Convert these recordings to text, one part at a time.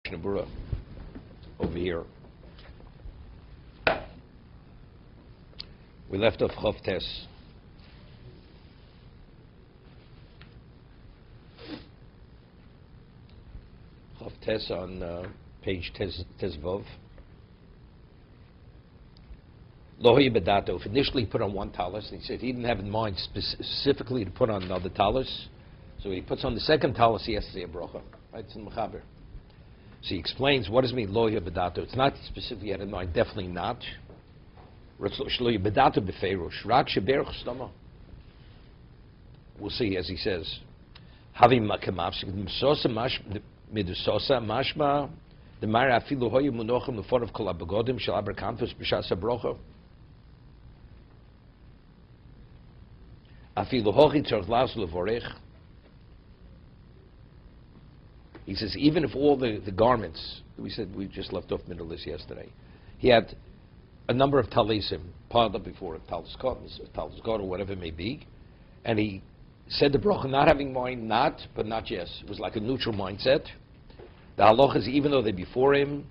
Mishna Berura over here. We left off Chav Tes. Chav Tes on page Tes Vov. Lohi Bedato. Initially put on one talus, and he said he didn't have in mind specifically to put on another talus. So he puts on the second talus, he has to say a bracha. Right? It's in Mechaber. So he explains what does it mean Lohi Bedato. It's not specifically had in mind, definitely not. We'll see as he says. Midusosa mashma the mara afilu hoyu munochem leforav kol abegodim shel abrakanfus b'shas habrocha afilu hochi tzarich las levorech. He says even if all the garments we said we just left off middle list yesterday, he had a number of talisim piled up before it, talis cotton, talis god, or whatever it may be, and he said the bracha not having mind, not, but not yes. It was like a neutral mindset. The halach is even though they're before him,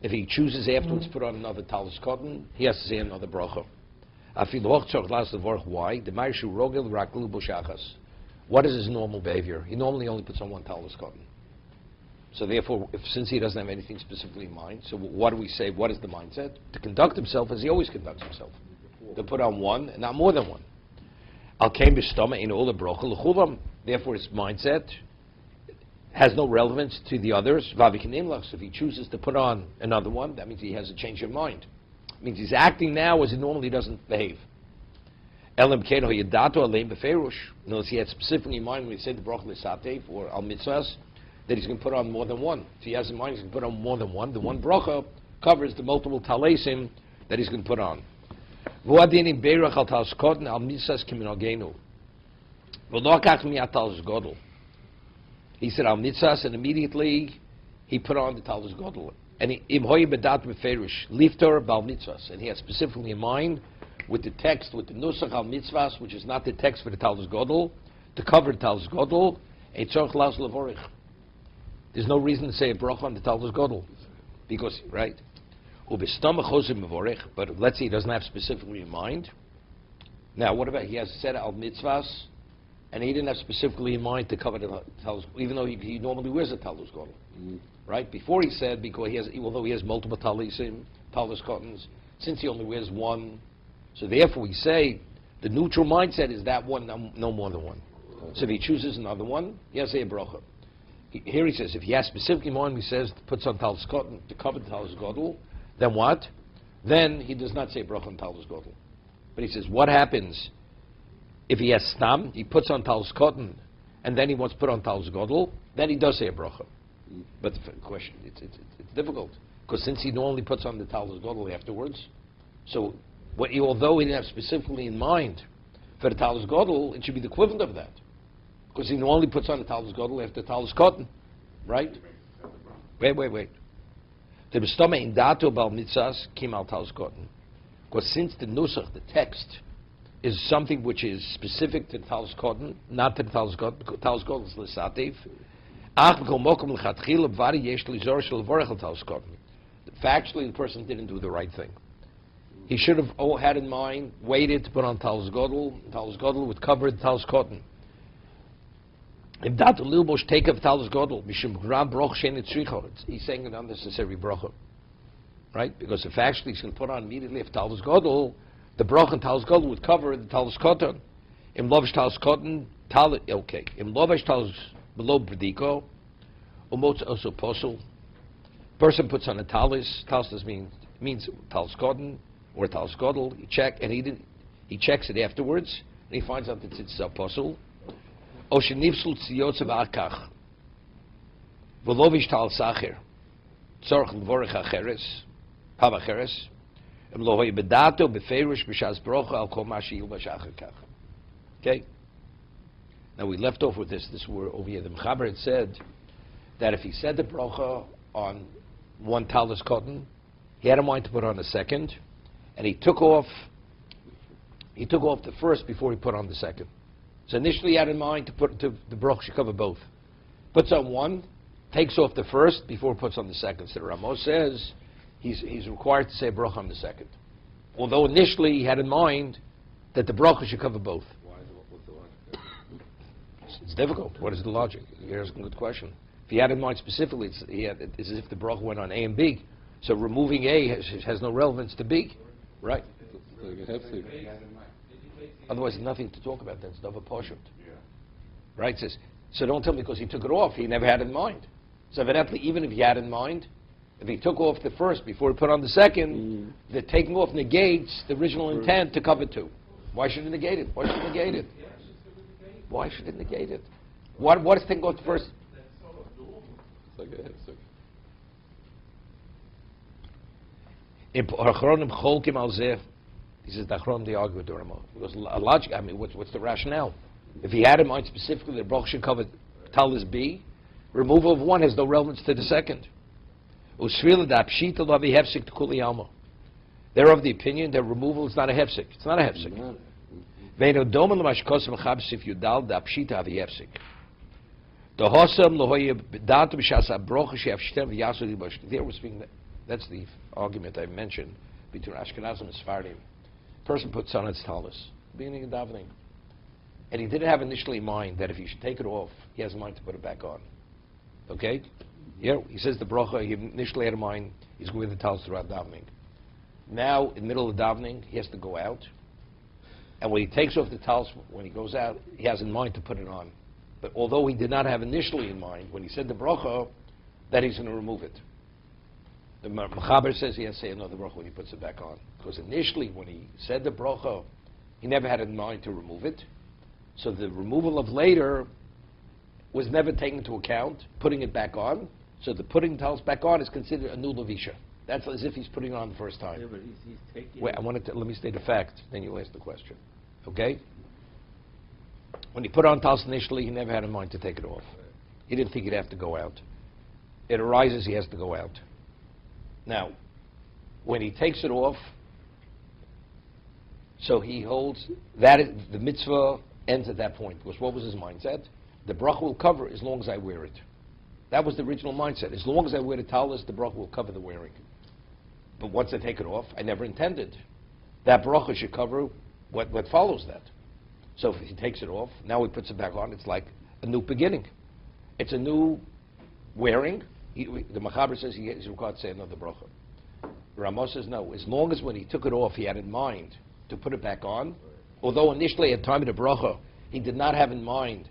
if he chooses afterwards to put on another talis cotton, he has to say another bracha. Why? What is his normal behavior? He normally only puts on one talis cotton. So therefore, since he doesn't have anything specifically in mind, so what do we say? What is the mindset? To conduct himself as he always conducts himself. To put on one and not more than one. Therefore his mindset has no relevance to the others. If he chooses to put on another one, that means he has a change of mind. It means he's acting now as he normally doesn't behave. Unless he had specifically in mind when he said the bracha l'satev or al mitzvahs, that he's going to put on more than one. If he has in mind he's going to put on more than one, the one bracha covers the multiple talesim that he's going to put on. He said al mitzvahs, and immediately he put on the talus godel. And lifter bal mitzvahs, and he had specifically in mind with the text, with the nusach al mitzvahs, which is not the text for the talus godel, to cover the talus godel. There's no reason to say a bracha on the talus godel, because right. But let's say he doesn't have specifically in mind. Now, what about he has said al mitzvahs, and he didn't have specifically in mind to cover the talus, even though he normally wears a talus godel, right? Before he said, because although he has multiple talisim, talus cottons, since he only wears one, so therefore we say the neutral mindset is that one, no more than one. So if he chooses another one, he has to say a bracha. Here he says, if he has specifically in mind, he says puts on talus cotton to cover the talus godel. Then what? Then he does not say bracha on talus godel. But he says, what happens if he has stam, he puts on talus cotton, and then he wants to put on talus godel, then he does say a bracha. But the question, it's difficult, because since he normally puts on the talus godel afterwards, so although he didn't have specifically in mind for the talus godel, it should be the equivalent of that. Because he normally puts on the talus godel after talus cotton, right? Wait. The bestome in dato bal mitzvahs kim al talus cotton. Because since the nusach, the text, is something which is specific to the talus cotton, not to the talus cotton, because talus cotton is l'satev. Factually, the person didn't do the right thing. He should have had in mind, waited to put on talus godel. Talus godel would cover the talus cotton. If that lilbosh take of talus godel, he's saying an unnecessary bracha, right? Because if actually he's going to put on immediately if talus godel, the bracha and talus godel would cover the talus cotton. Im lovish talus cotton, okay. Im lovish talus below brediko, umotz also posel. Person puts on a talus. Talus means talus cotton or talus godel. He checks it afterwards, and he finds out that it's apostle. O shenifsul tziyotz v'akach v'lovish tal sacher tzorch l'vorech acheres pav acheres em lo hoy bedato beferish b'shas brocha al kol ma sheyilbash acher kach. Okay. Now we left off with this word over here. The Mechaber had said that if he said the brocha on one talus cotton, he had in mind to put on a second, and he took off the first before he put on the second. So initially he had in mind to put the bracha should cover both. Puts on one, takes off the first before he puts on the second. So Ramos says he's required to say bracha on the second. Although initially he had in mind that the bracha should cover both. Why is it, what's the logic? It's difficult. What is the logic? Here's a good question. If he had in mind specifically, it's as if the bracha went on A and B. So removing A has no relevance to B, right? So you have to. Otherwise, there's nothing to talk about. That's Dava Poshut. Right? It says, so don't tell me because he took it off. He never had in mind. So evidently, even if he had in mind, if he took off the first before he put on the second, the taking off negates the original intent to cover two. Why should it negate it? Why should it negate it? Why should it negate it? What is taking off the first? It's like a hefsek. In Achronim Cholkim al Zeh, he says the Achronim they argue with the Rama. Because logic, I mean, what's the rationale? If he had in mind specifically that bracha should cover talis B, removal of one has no relevance to the second. They're of the opinion that removal is not a hefsek. It's not a hefsek. There we're speaking. That's the argument I mentioned between Ashkenazim and Sephardim. Person puts on its talis, beginning of davening, and he didn't have initially in mind that if he should take it off, he has in mind to put it back on. Okay? Yeah, he says the bracha, he initially had in mind, he's going with the talis throughout davening. Now, in the middle of davening, he has to go out. And when he takes off the talis, when he goes out, he has in mind to put it on. But although he did not have initially in mind, when he said the bracha, that he's going to remove it. The Mechaber says he has to say another bracha when he puts it back on. Because initially, when he said the bracha, he never had in mind to remove it. So the removal of later was never taken into account, putting it back on. So the putting the talis back on is considered a new levisha. That's as if he's putting it on the first time. Yeah, but he's taking. Wait, let me state a fact, then you'll ask the question. Okay? When he put on talis initially, he never had in mind to take it off. He didn't think he'd have to go out. It arises, he has to go out. Now, when he takes it off, so he holds that the mitzvah ends at that point. Because what was his mindset? The bracha will cover as long as I wear it. That was the original mindset. As long as I wear the talis, the bracha will cover the wearing. But once I take it off, I never intended. That bracha should cover what follows that. So if he takes it off, now he puts it back on, it's like a new beginning. It's a new wearing. The Mechaber says he's required to say another bracha. Ramos says no. As long as when he took it off, he had in mind to put it back on, although initially at the time of the bracha, he did not have in mind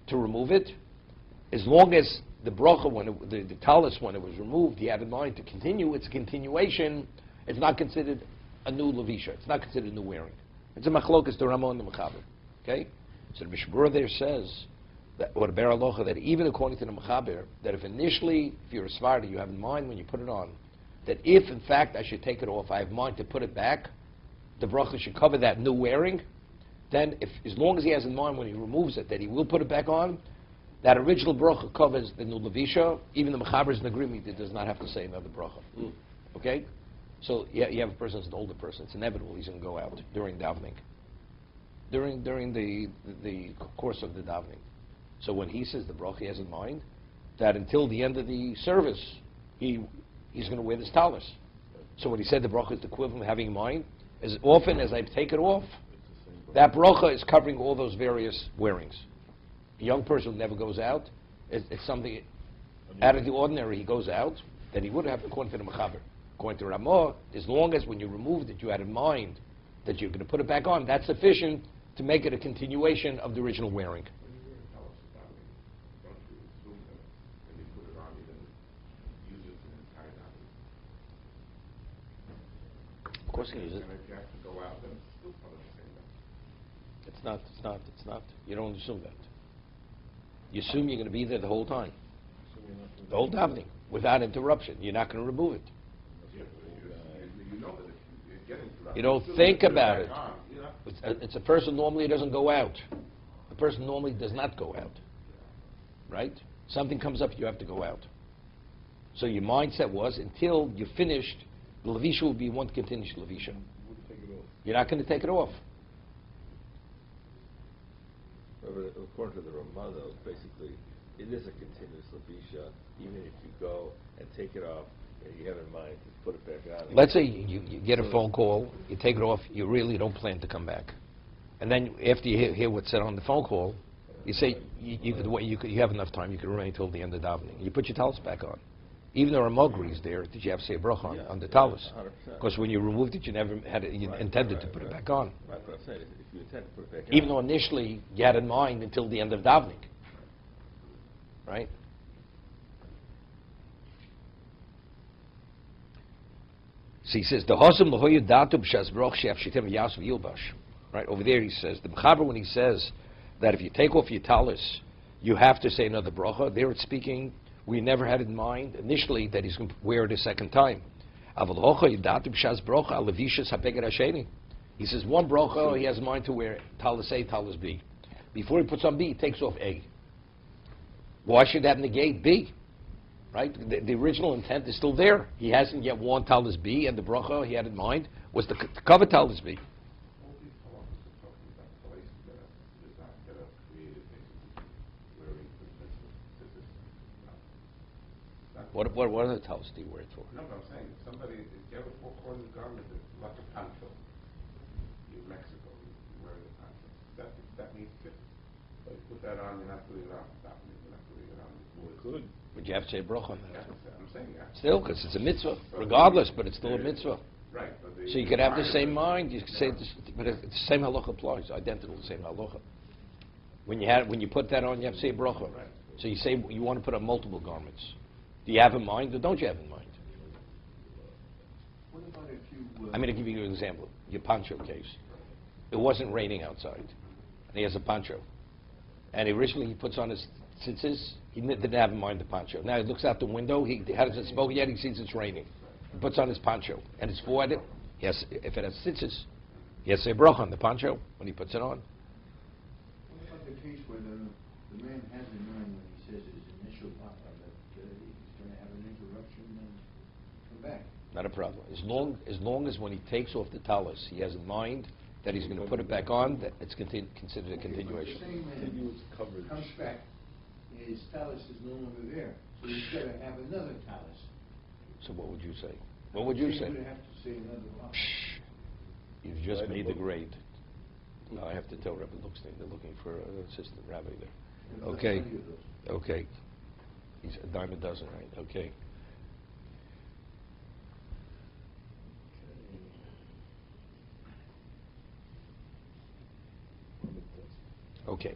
to remove it, as long as the bracha, the talis, when it was removed, he had in mind to continue, it's a continuation, it's not considered a new levisha, it's not considered a new wearing. It's a machlokas to Ramon and the Mechaber. Okay? So the Mishna Berura there says, that, or the Ber Alocha, that even according to the Mechaber, that if initially, if you're a Sephardi, you have in mind when you put it on, that if in fact I should take it off, I have in mind to put it back, the bracha should cover that new wearing, then as long as he has in mind when he removes it that he will put it back on, that original bracha covers the new levisha. Even the Mechaber is in agreement, it does not have to say another bracha. Okay? So you have a person that's an older person, it's inevitable he's going to go out during davening. During the course of the davening. So when he says the bracha, he has in mind that until the end of the service, he's going to wear this talis. So when he said the bracha is the equivalent of having in mind, as often as I take it off, that bracha is covering all those various wearings. A young person who never goes out, it's something out of the ordinary, he goes out, then he would have, according to the Mechaber. According to Ramah, as long as when you removed it, you had in mind that you're going to put it back on, that's sufficient to make it a continuation of the original wearing. Of course he uses it. It's not. You don't assume that. You assume you're going to be there the whole time. The whole davening, without interruption. You're not going to remove it. You don't think about it. It's a person normally doesn't go out. A person normally does not go out. Right? Something comes up, you have to go out. So your mindset was, until you're finished, the levisha will be one continuous levisha. You're not going to take it off. According to the Ramah, though, basically, it is a continuous levisha, even if you go and take it off, and you have in mind to put it back on. Let's say you get a phone call, you take it off, you really don't plan to come back. And then after you hear what's said on the phone call, you say you have enough time, you can remain till the end of davening. You put your talis back on. Even though Ramogri is there, did you have to say a bracha on the talis? 100%. Because when you removed it, you never had it, you intended to put it back on. Right, but I'm saying, if you intend to put it back on. Even though initially you had in mind until the end of davening. Right? So he says, the Hosam Lahoyu Datu B'Shas Broch She'af Shitem Yas V'Yilbash. Right, over there he says, the Mechaber, when he says that if you take off your talis, you have to say another bracha, there it's speaking, we never had in mind initially that he's going to wear it a second time. He says one bracha, he has in mind to wear talis A, talis B. Before he puts on B, he takes off A. Why should that negate B? Right? The original intent is still there. He hasn't yet worn talis B, and the bracha he had in mind was to cover talis B. What other talis do you wear it for? No, but I'm saying, if somebody, if you have a four-cornered garment that's like a poncho, in Mexico, you wear the poncho. That needs to, like, put that on, you're not doing it on, you're not doing it on. Good. But you have to say a bracha on that. I'm saying that. Still, because it's a mitzvah, regardless, but it's still a mitzvah. Right. But So you could have the same mind, you could say, but the same halacha applies, identical, the same halacha. When you put that on, you have to say a bracha. Right. So you say you want to put on multiple garments. Do you have in mind, or don't you have in mind? What about if you... I'm going to give you an example. Your poncho case. It wasn't raining outside, and he has a poncho. And originally he puts on his tzitzis. He didn't have in mind the poncho. Now he looks out the window. He hasn't spoken yet. He sees it's raining. He puts on his poncho, and it's for it. Yes, if it has tzitzis, he has to say bracha on the poncho when he puts it on. What about the case where the man has in mind when he says his initial bracha that he's going to have an interruption and come back? Not a problem. As long as when he takes off the talis, he has in mind that he's going to put it back on, that it's considered a continuation. The same man Continuous coverage. comes back, his talus is no longer there, so he's got to have another talus. So what would you say? What would you He's say? going to have to say another bracha. Shh. You've just made the grade. Now I have to tell Rabbi Luxstein they're looking for an assistant rabbi there. There's Okay. plenty of those. Okay. He's a dime a dozen, right? Okay. Okay.